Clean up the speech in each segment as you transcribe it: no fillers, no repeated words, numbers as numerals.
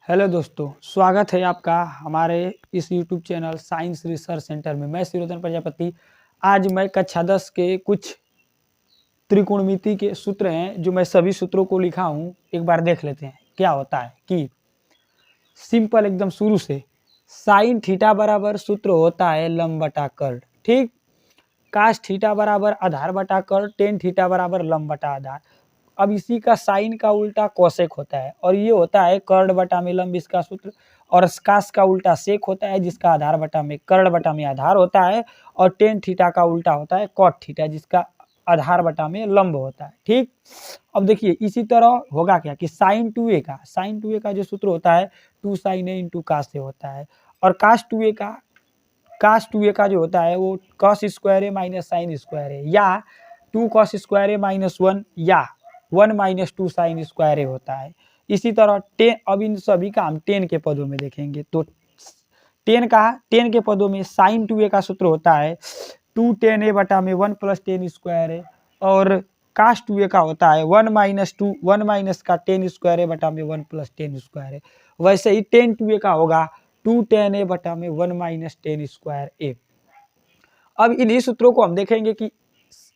Hello दोस्तों, स्वागत है आपका हमारे इस YouTube channel science research centre में। मैं शिरोधन प्रजापति। आज मैं कक्षा 10 के कुछ त्रिकोणमिति के सूत्र हैं जो मैं सभी सूत्रों को लिखा हूं, एक बार देख लेते हैं। क्या होता है कि सिंपल एकदम शुरू से साइन थीटा बराबर सूत्र होता है लंब बटा कर्ड, ठीक। कास थीटा बराबर आधार बटा कर्ड, टेन थीटा बराबर लंब बटा आधार। अब इसी का साइन का उल्टा कोसेक होता है और ये होता है कर्ड बटा में लंब, इसका सूत्र। और कास का उल्टा सेक होता है जिसका आधार बटा में कर्ड बटा में आधार होता है। और टेन थीटा का उल्टा होता है कॉट थीटा जिसका आधार बटा में लंब होता है, ठीक। अब देखिए इसी तरह होगा क्या कि साइन 2a का जो सूत्र होता है 2 sin a इंटू कास ए होता है। और कास 2a का जो होता है वो कॉस स्क्वायर ए माइनस साइन स्क्वायर ए, या 2 कॉस स्क्वायर ए माइनस 1, या 1 माइनस 2 साइन स्क्वायर ए होता है। इसी तरह टेन, अब इन सभी का हम टेन के पदों में देखेंगे तो टेन के पदों में साइन 2a का सूत्र होता है 2 tan a बटा में 1 प्लस टेन स्क्वायर ए। और कास 2a का होता है 1 माइनस का टेन स्क्वायर ए बटा में 1 प्लस टेन स्क्वायर ए। वैसे ही टेन 2a का होगा 2 tan a बटा में 1 माइनस टेन स्क्वायर ए। अब इन्हीं सूत्रों को हम देखेंगे कि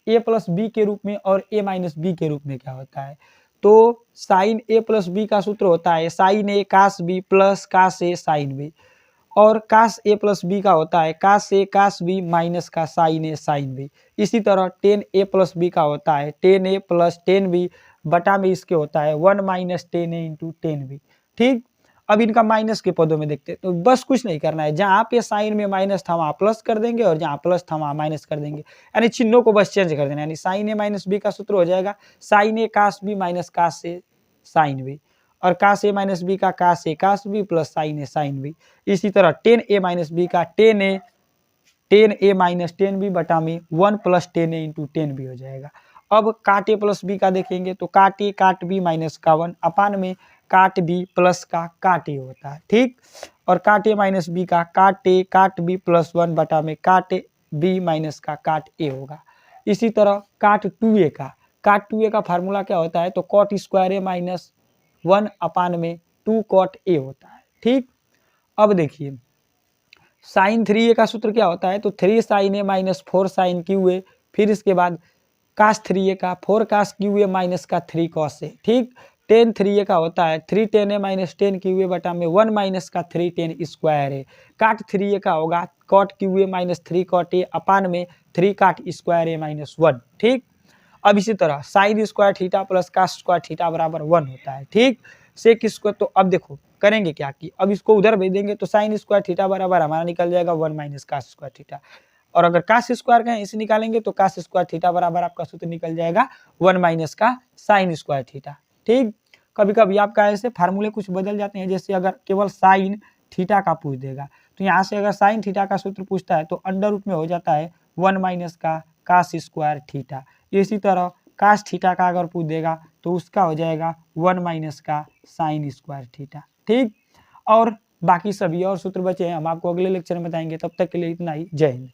a प्लस बी के रूप में और a माइनस बी के रूप में क्या होता है। तो साइन a प्लस बी का सूत्र होता है sine a cos b plus cos a sine b. और कास a प्लस बी का होता है cos a cos b minus का साइन a साइन बी। इसी तरह टेन a प्लस बी का होता है tan a plus tan b बटा में इसके होता है 1 minus tan a into tan b, ठीक। अब इनका माइनस के पदों में देखते हैं तो बस कुछ नहीं करना है, जहाँ पे साइन में माइनस था वहाँ प्लस कर देंगे और जहाँ प्लस था वहाँ माइनस कर देंगे, यानी चिन्हों को बस चेंज कर देना। यानी साइन ए माइनस बी का सूत्र हो जाएगा साइन ए कास बी माइनस कास ए साइन बी। और कास ए माइनस बी का कास बी प्लस साइन ए साइन बी। इसी तरह टेन ए माइनस बी का टेन ए माइनस टेन बी बटा में 1 प्लस टेन ए इंटू टेन बी हो जाएगा। अब काट ए प्लस बी का देखेंगे तो काट ए काट बी माइनस का 1 अपान में काट बी प्लस का काट ए होता है, ठीक। और काट ए माइनस बी का काट ए काट बी प्लस 1 बटा में काट बी माइनस का काट ए होगा। इसी तरह काट 2a का फार्मूला क्या होता है तो कॉट स्क्वायर ए माइनस 1 अपान में 2 कॉट ए होता है, ठीक। अब देखिए साइन 3a का सूत्र क्या होता है तो 3 sine A minus 4 sine cube A. फिर इसके बाद कास 3a का 4 कास क्यू ए माइनस का 3 कॉस ए, ठीक। टेन 3a का होता है 3 ten A minus ten Q A बटा में 1 माइनस का 3 टेन स्क्वायर ए। काट 3a का होगा cot cube a minus 3 cot a upon में 3 काट स्क्वायर ए माइनस 1, ठीक। अब इसी तरह sine square theta plus cos square theta बराबर 1 होता है, ठीक। सेक स्क्वायर, तो अब देखो करेंगे क्या कि अब इसको उधर भेज देंगे तो साइन स्क्वायर थीटा बराबर हमारा निकल जाएगा 1 माइनस कास स्क्वायर थीटा। और अगर कास स्क्वायर का इसे निकालेंगे तो कास स्क्वायर थीटा बराबर आपका सूत्र निकल जाएगा 1 माइनस का साइन स्क्वायर थीटा, ठीक। कभी कभी आपका ऐसे फार्मूले कुछ बदल जाते हैं, जैसे अगर केवल साइन थीटा का पूछ देगा तो यहाँ से अगर साइन थीटा का सूत्र पूछता है तो अंडर रूट में हो जाता है 1 माइनस का कास स्क्वायर थीटा। इसी तरह कास थीटा का अगर पूछ देगा तो उसका हो जाएगा 1 माइनस का साइन स्क्वायर थीटा, ठीक। और बाकी सभी और सूत्र बचे हैं, हम आपको अगले लेक्चर में बताएंगे। तब तक के लिए इतना ही, जय हिंद।